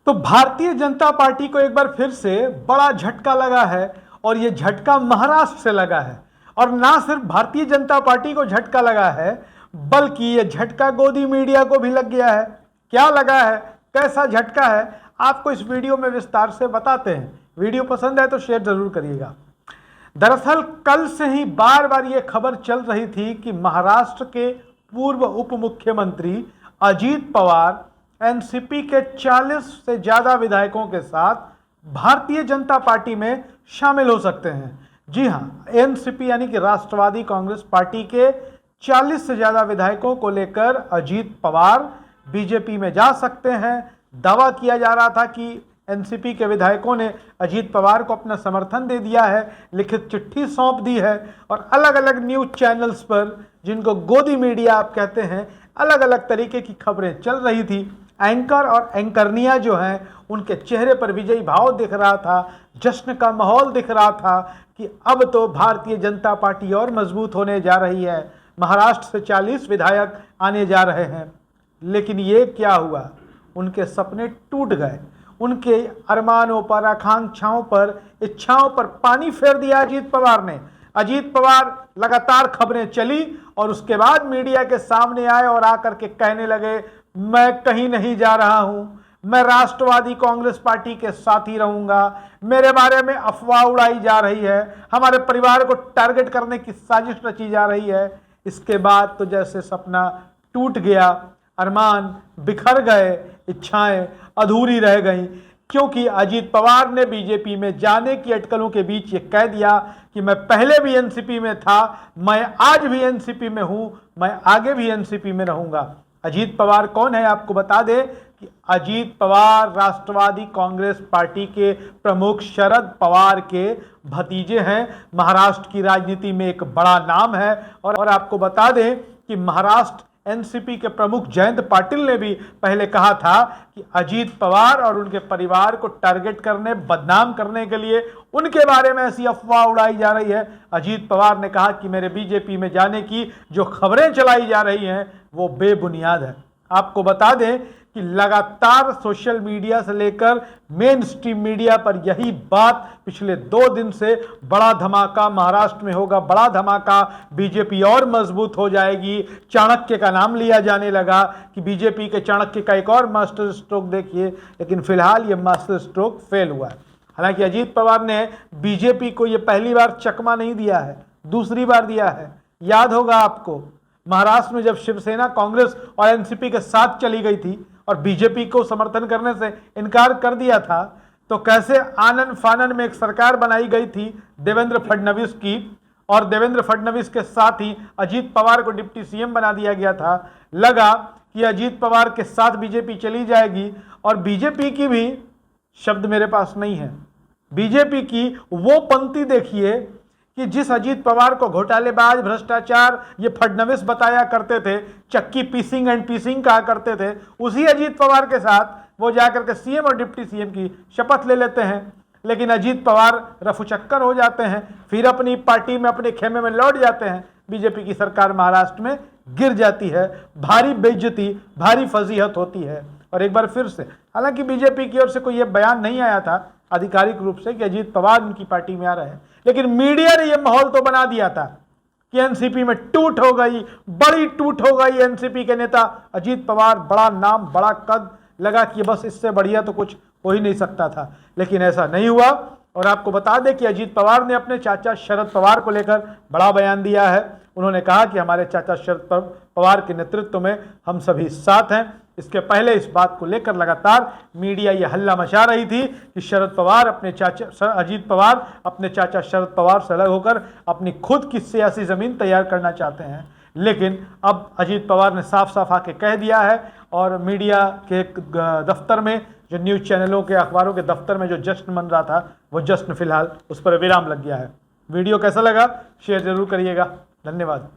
तो भारतीय जनता पार्टी को एक बार फिर से बड़ा झटका लगा है और ये झटका महाराष्ट्र से लगा है। और ना सिर्फ भारतीय जनता पार्टी को झटका लगा है बल्कि ये झटका गोदी मीडिया को भी लग गया है। क्या लगा है, कैसा झटका है, आपको इस वीडियो में विस्तार से बताते हैं। वीडियो पसंद है तो शेयर जरूर करिएगा। दरअसल कल से ही बार बार ये खबर चल रही थी कि महाराष्ट्र के पूर्व उप मुख्यमंत्री अजीत पवार एनसीपी के 40 से ज्यादा विधायकों के साथ भारतीय जनता पार्टी में शामिल हो सकते हैं। जी हां, एनसीपी यानी कि राष्ट्रवादी कांग्रेस पार्टी के 40 से ज्यादा विधायकों को लेकर अजीत पवार बीजेपी में जा सकते हैं। दावा किया जा रहा था कि एनसीपी के विधायकों ने अजीत पवार को अपना समर्थन दे दिया है, लिखित चिट्ठी सौंप दी है और अलग अलग न्यूज चैनल्स पर, जिनको गोदी मीडिया आप कहते हैं, अलग अलग तरीके की खबरें चल रही थी। एंकर और एंकरनिया जो हैं उनके चेहरे पर विजयी भाव दिख रहा था, जश्न का माहौल दिख रहा था कि अब तो भारतीय जनता पार्टी और मजबूत होने जा रही है, महाराष्ट्र से 40 विधायक आने जा रहे हैं। लेकिन ये क्या हुआ, उनके सपने टूट गए। उनके अरमानों पर, आकांक्षाओं पर, इच्छाओं पर पानी फेर दिया अजीत पवार ने। अजीत पवार लगातार खबरें चली और उसके बाद मीडिया के सामने आए और आकर के कहने लगे, मैं कहीं नहीं जा रहा हूं, मैं राष्ट्रवादी कांग्रेस पार्टी के साथ ही रहूंगा, मेरे बारे में अफवाह उड़ाई जा रही है, हमारे परिवार को टारगेट करने की साजिश रची जा रही है। इसके बाद तो जैसे सपना टूट गया, अरमान बिखर गए, इच्छाएं अधूरी रह गईं, क्योंकि अजीत पवार ने बीजेपी में जाने की अटकलों के बीच ये कह दिया कि मैं पहले भी एनसीपी में था, मैं आज भी एनसीपी में हूं, मैं आगे भी एनसीपी में रहूंगा। अजीत पवार कौन है, आपको बता दें कि अजीत पवार राष्ट्रवादी कांग्रेस पार्टी के प्रमुख शरद पवार के भतीजे हैं। महाराष्ट्र की राजनीति में एक बड़ा नाम है और आपको बता दें कि महाराष्ट्र एनसीपी के प्रमुख जयंत पाटिल ने भी पहले कहा था कि अजीत पवार और उनके परिवार को टारगेट करने, बदनाम करने के लिए उनके बारे में ऐसी अफवाह उड़ाई जा रही है। अजीत पवार ने कहा कि मेरे बीजेपी में जाने की जो खबरें चलाई जा रही हैं वो बेबुनियाद है। आपको बता दें कि लगातार सोशल मीडिया से लेकर मेन स्ट्रीम मीडिया पर यही बात पिछले 2 दिन से, बड़ा धमाका महाराष्ट्र में होगा, बड़ा धमाका, बीजेपी और मजबूत हो जाएगी। चाणक्य का नाम लिया जाने लगा कि बीजेपी के चाणक्य का एक और मास्टर स्ट्रोक देखिए, लेकिन फिलहाल ये मास्टर स्ट्रोक फेल हुआ है। हालांकि अजीत पवार ने बीजेपी को ये पहली बार चकमा नहीं दिया है, दूसरी बार दिया है। याद होगा आपको, महाराष्ट्र में जब शिवसेना कांग्रेस और एनसीपी के साथ चली गई थी और बीजेपी को समर्थन करने से इनकार कर दिया था, तो कैसे आनन फानन में एक सरकार बनाई गई थी देवेंद्र फडणवीस की, और देवेंद्र फडणवीस के साथ ही अजीत पवार को डिप्टी सीएम बना दिया गया था। लगा कि अजीत पवार के साथ बीजेपी चली जाएगी और बीजेपी की भी, शब्द मेरे पास नहीं है, बीजेपी की वो पंक्ति देखिए कि जिस अजीत पवार को घोटालेबाज, भ्रष्टाचार ये फडणवीस बताया करते थे, चक्की पीसिंग एंड पीसिंग कहा करते थे, उसी अजीत पवार के साथ वो जाकर के सीएम और डिप्टी सीएम की शपथ ले लेते हैं। लेकिन अजीत पवार रफूचक्कर हो जाते हैं, फिर अपनी पार्टी में, अपने खेमे में लौट जाते हैं। बीजेपी की सरकार महाराष्ट्र में गिर जाती है, भारी बेइज्जती, भारी फजीहत होती है। और एक बार फिर से, हालांकि बीजेपी की ओर से कोई यह बयान नहीं आया था आधिकारिक रूप से कि अजीत पवार उनकी पार्टी में आ रहे हैं, लेकिन मीडिया ने यह माहौल तो बना दिया था कि एनसीपी में टूट हो गई, बड़ी टूट हो गई। एनसीपी के नेता अजीत पवार, बड़ा नाम, बड़ा कद, लगा कि बस इससे बढ़िया तो कुछ हो ही नहीं सकता था, लेकिन ऐसा नहीं हुआ। और आपको बता दें कि अजीत पवार ने अपने चाचा शरद पवार को लेकर बड़ा बयान दिया है। उन्होंने कहा कि हमारे चाचा शरद पवार के नेतृत्व में हम सभी साथ हैं। इसके पहले इस बात को लेकर लगातार मीडिया ये हल्ला मचा रही थी कि शरद पवार अपने चाचा, अजीत पवार अपने चाचा शरद पवार से अलग होकर अपनी खुद की सियासी जमीन तैयार करना चाहते हैं। लेकिन अब अजीत पवार ने साफ साफ आके कह दिया है और मीडिया के दफ्तर में, जो न्यूज चैनलों के, अखबारों के दफ्तर में जो जश्न मन रहा था, वो जश्न फिलहाल उस पर विराम लग गया है। वीडियो कैसा लगा शेयर जरूर करिएगा। धन्यवाद।